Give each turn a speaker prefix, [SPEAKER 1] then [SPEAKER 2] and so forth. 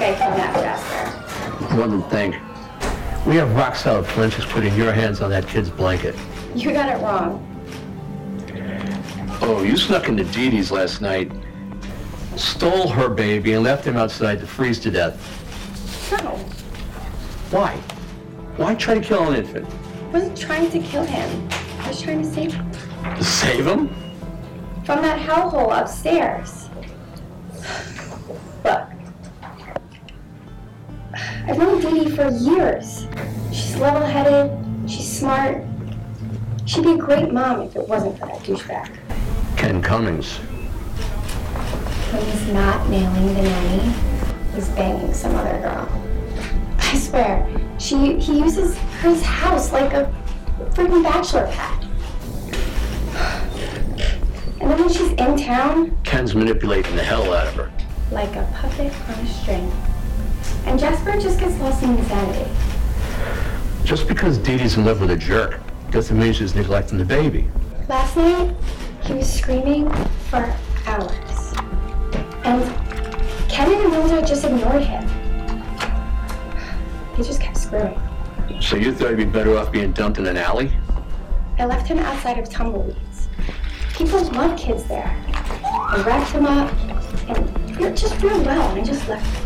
[SPEAKER 1] I kidnapped Jasper.
[SPEAKER 2] Wouldn't think. We have rock-solid forensics putting your hands on that kid's blanket.
[SPEAKER 1] You got it wrong.
[SPEAKER 2] Oh, you snuck into Dee Dee's last night, stole her baby, and left him outside to freeze to death.
[SPEAKER 1] No.
[SPEAKER 2] Why? Why try to kill an infant?
[SPEAKER 1] I wasn't trying to kill him. I was trying to save him.
[SPEAKER 2] To save him?
[SPEAKER 1] From that hellhole upstairs. Look. I've known Dee Dee for years. She's level-headed, she's smart. She'd be a great mom if it wasn't for that douchebag.
[SPEAKER 2] Ken Cummings.
[SPEAKER 1] When he's not nailing the nanny, he's banging some other girl. I swear, he uses her house like a freaking bachelor pad. And then when she's in town...
[SPEAKER 2] Ken's manipulating the hell out of her.
[SPEAKER 1] Like a puppet on a string. And Jasper just gets lost in insanity.
[SPEAKER 2] Just because Dee Dee's in love with a jerk doesn't mean she's neglecting the baby.
[SPEAKER 1] Last night, he was screaming for hours. And Ken and the military just ignored him. They just kept screwing.
[SPEAKER 2] So you thought he'd be better off being dumped in an alley?
[SPEAKER 1] I left him outside of Tumbleweeds. People love kids there. I wrapped him up, and it just real well, and I just left him.